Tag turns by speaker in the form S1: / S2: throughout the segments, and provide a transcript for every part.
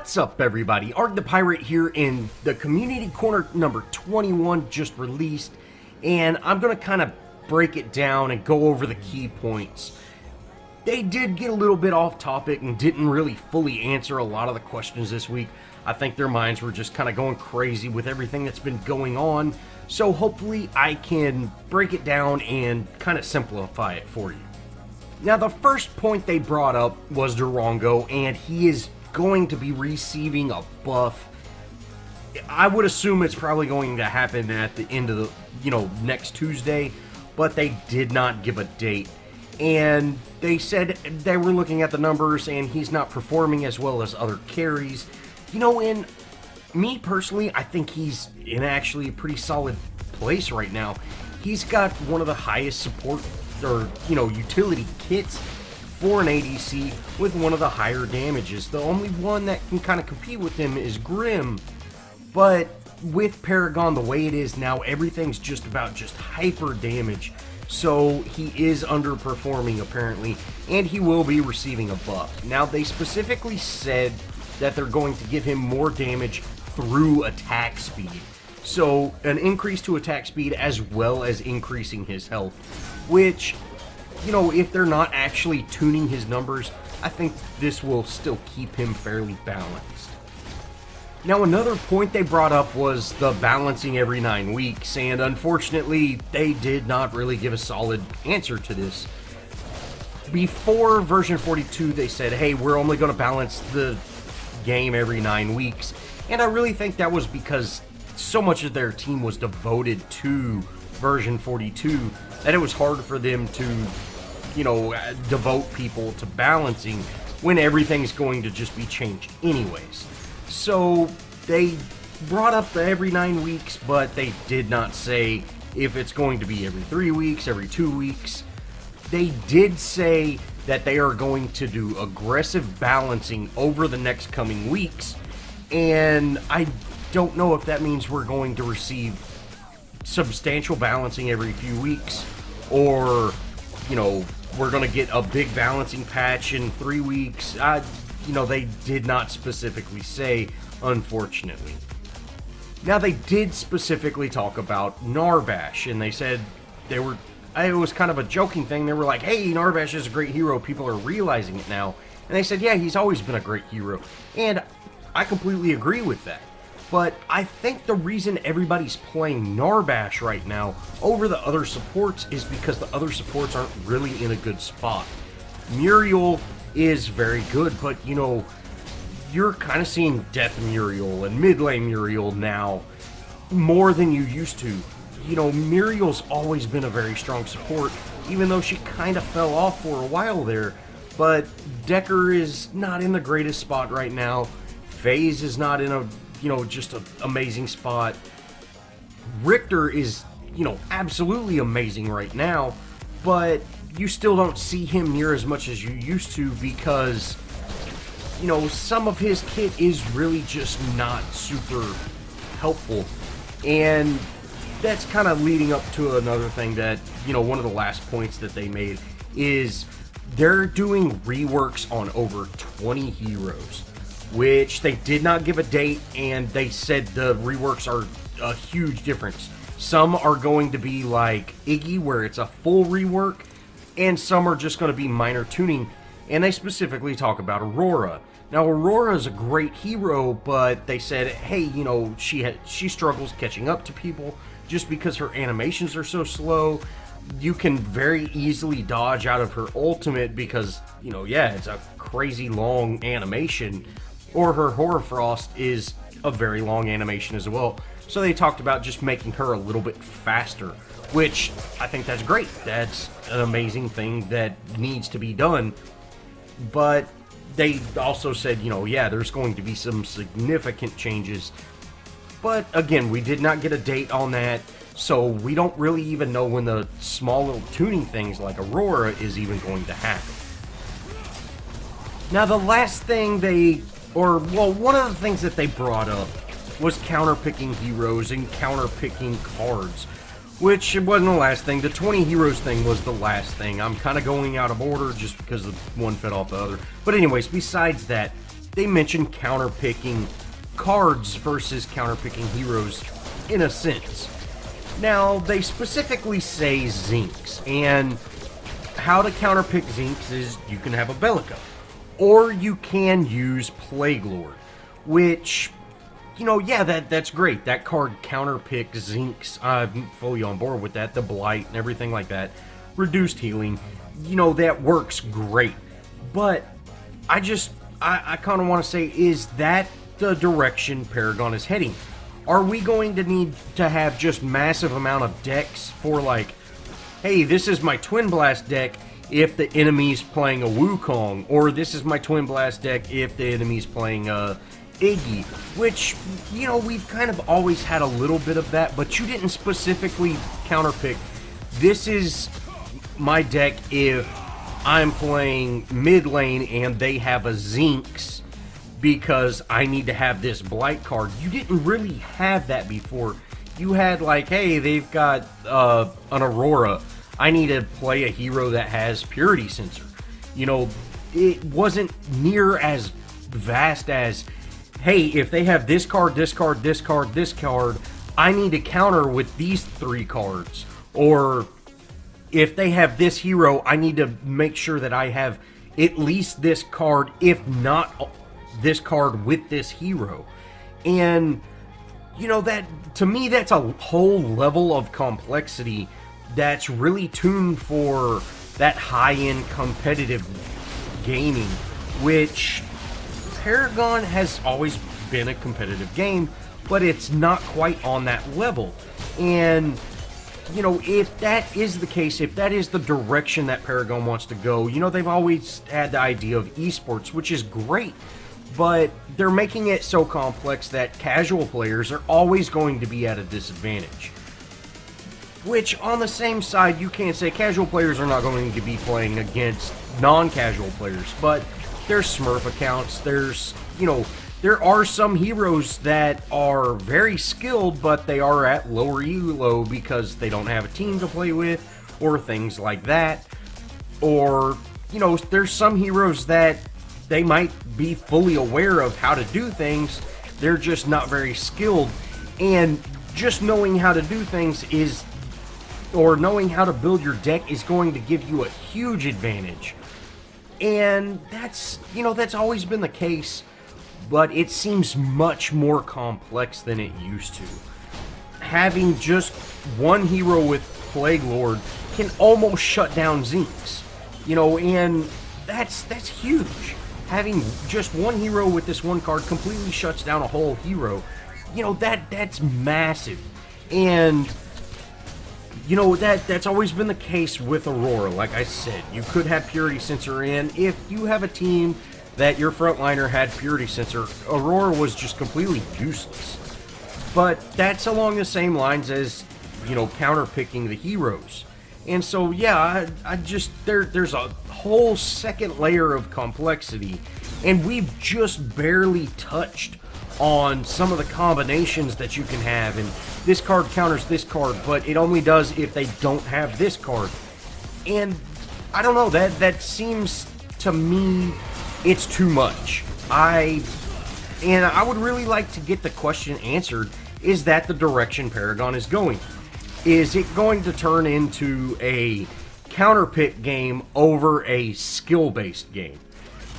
S1: What's up, everybody? Arrg the Pirate here, in the Community Corner number 21 just released, and I'm going to kind of break it down and go over the key points. They did get a little bit off topic and didn't really fully answer a lot of the questions this week. I think their minds were just kind of going crazy with everything that's been going on, so hopefully I can break it down and kind of simplify it for you. Now, the first point they brought up was Durango, and he is going to be receiving a buff. I would assume it's probably going to happen at the end of the, next Tuesday, but they did not give a date. And they said they were looking at the numbers and he's not performing as well as other carries. And me personally, I think he's in actually a pretty solid place right now. He's got one of the highest support or, utility kits for an ADC with one of the higher damages. The only one that can kind of compete with him is Grim, but with Paragon the way it is now, everything's just about hyper damage, so he is underperforming apparently, and he will be receiving a buff. Now, they specifically said that they're going to give him more damage through attack speed, so an increase to attack speed as well as increasing his health, which, if they're not actually tuning his numbers, I think this will still keep him fairly balanced. Now, another point they brought up was the balancing every 9 weeks, and unfortunately, they did not really give a solid answer to this. Before version 42, they said, hey, we're only going to balance the game every 9 weeks, and I really think that was because so much of their team was devoted to version 42 that it was hard for them to devote people to balancing when everything's going to just be changed anyways. So they brought up the every 9 weeks, but they did not say if it's going to be every 3 weeks, every 2 weeks. They did say that they are going to do aggressive balancing over the next coming weeks, and I don't know if that means we're going to receive substantial balancing every few weeks, or we're going to get a big balancing patch in 3 weeks. They did not specifically say, unfortunately. Now, they did specifically talk about Narbash, and they said it was kind of a joking thing. They were like, hey, Narbash is a great hero, people are realizing it now. And they said, yeah, he's always been a great hero. And I completely agree with that. But I think the reason everybody's playing Narbash right now over the other supports is because the other supports aren't really in a good spot. Muriel is very good, but you're kind of seeing Death Muriel and mid lane Muriel now more than you used to. Muriel's always been a very strong support, even though she kind of fell off for a while there. But Decker is not in the greatest spot right now. FaZe is not in a just an amazing spot. Richter is, absolutely amazing right now, but you still don't see him near as much as you used to because, some of his kit is really just not super helpful. And that's kind of leading up to another thing that, one of the last points that they made is they're doing reworks on over 20 heroes, which they did not give a date, and they said the reworks are a huge difference. Some are going to be like Iggy, where it's a full rework, and some are just going to be minor tuning, and they specifically talk about Aurora. Now, Aurora is a great hero, but they said, hey, she struggles catching up to people just because her animations are so slow. You can very easily dodge out of her ultimate because, it's a crazy long animation. Or her Hoarfrost is a very long animation as well. So they talked about just making her a little bit faster, which I think that's great. That's an amazing thing that needs to be done. But they also said, there's going to be some significant changes. But again, we did not get a date on that, so we don't really even know when the small little tuning things like Aurora is even going to happen. Now, the last thing one of the things that they brought up was counterpicking heroes and counterpicking cards, which it wasn't the last thing. The 20 heroes thing was the last thing. I'm kind of going out of order just because the one fed off the other. But anyways, besides that, they mention counterpicking cards versus counterpicking heroes in a sense. Now, they specifically say Zinks, and how to counterpick Zinks is you can have a Bellica, or you can use Plague Lord, which, you know, yeah, that's great. That card counterpicks Zinks. I'm fully on board with that. The Blight and everything like that. Reduced healing, you know, that works great. But I kind of want to say, is that the direction Paragon is heading? Are we going to need to have just massive amount of decks for, like, hey, this is my Twin Blast deck if the enemy's playing a Wukong, or this is my Twin Blast deck if the enemy's playing a Iggy, which, you know, we've kind of always had a little bit of that, but you didn't specifically counterpick, this is my deck if I'm playing mid lane and they have a Zinks, because I need to have this Blight card. You didn't really have that before. You had, like, hey, they've got an Aurora. I need to play a hero that has Purity Sensor. You know, it wasn't near as vast as, hey, if they have this card, this card, this card, this card, I need to counter with these 3 cards. Or if they have this hero, I need to make sure that I have at least this card, if not this card with this hero. And, you know, that, to me, that's a whole level of complexity that's really tuned for that high-end competitive gaming, which Paragon has always been a competitive game, but it's not quite on that level. And, you know, if that is the case, if that is the direction that Paragon wants to go, you know, they've always had the idea of esports, which is great. But they're making it so complex that casual players are always going to be at a disadvantage. Which, on the same side, you can't say casual players are not going to be playing against non-casual players. But there's Smurf accounts, there's, you know, there are some heroes that are very skilled, but they are at lower elo because they don't have a team to play with, or things like that. Or, you know, there's some heroes that they might be fully aware of how to do things, they're just not very skilled, and just knowing how to do things is, or knowing how to build your deck is going to give you a huge advantage. And that's, you know, that's always been the case, but it seems much more complex than it used to. Having just one hero with Plague Lord can almost shut down Zinks, you know, and that's huge. Having just one hero with this one card completely shuts down a whole hero. You know, that's massive. And, you know, that's always been the case with Aurora. Like I said, you could have Purity Sensor in. If you have a team that your frontliner had Purity Sensor, Aurora was just completely useless. But that's along the same lines as, you know, counterpicking the heroes. And so, yeah, I just, there's a whole second layer of complexity, and we've just barely touched on some of the combinations that you can have, and this card counters this card, but it only does if they don't have this card. And I don't know, that seems to me it's too much. I would really like to get the question answered, is that the direction Paragon is going? Is it going to turn into a counterpick game over a skill-based game?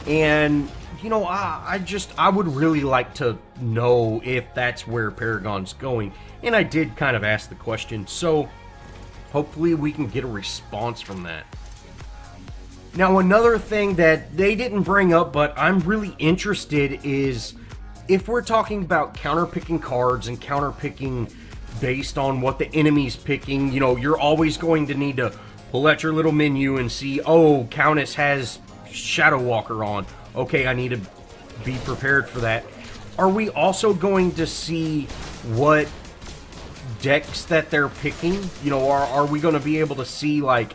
S1: And, you know, I would really like to know if that's where Paragon's going. And I did kind of ask the question, so hopefully we can get a response from that. Now, another thing that they didn't bring up, but I'm really interested, is if we're talking about counterpicking cards and counterpicking based on what the enemy's picking, you know, you're always going to need to pull out your little menu and see, oh, Countess has Shadow Walker on. Okay, I need to be prepared for that. Are we also going to see what decks that they're picking? You know, are we going to be able to see, like,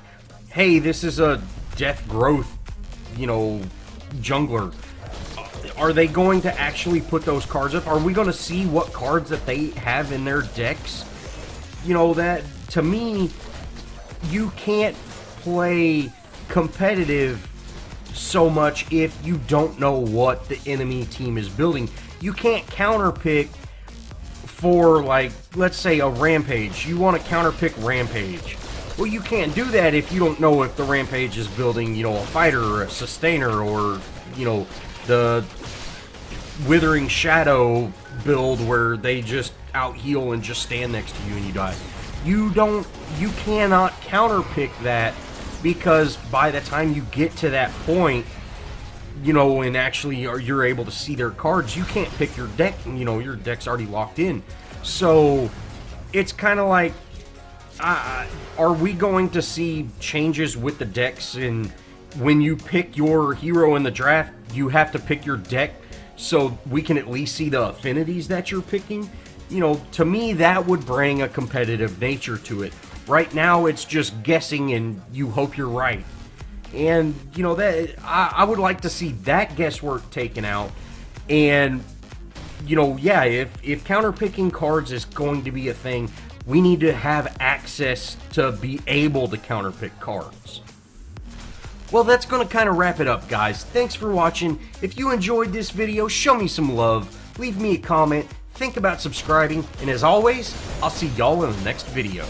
S1: hey, this is a Death Growth, you know, jungler. Are they going to actually put those cards up? Are we going to see what cards that they have in their decks? You know, that, to me, you can't play competitive so much if you don't know what the enemy team is building. You can't counterpick for, like, let's say a Rampage. You want to counterpick Rampage. Well, you can't do that if you don't know if the Rampage is building, you know, a fighter or a sustainer, or, you know, the Withering Shadow build where they just out heal and just stand next to you and you die. You cannot counterpick that, because by the time you get to that point, you know, and actually you're able to see their cards, you can't pick your deck. You know, your deck's already locked in. So it's kind of like, are we going to see changes with the decks? And when you pick your hero in the draft, you have to pick your deck so we can at least see the affinities that you're picking. You know, to me, that would bring a competitive nature to it. Right now, it's just guessing and you hope you're right. And, you know, that I would like to see that guesswork taken out. And, you know, yeah, if counterpicking cards is going to be a thing, we need to have access to be able to counterpick cards. Well, that's going to kind of wrap it up, guys. Thanks for watching. If you enjoyed this video, show me some love. Leave me a comment. Think about subscribing. And as always, I'll see y'all in the next video.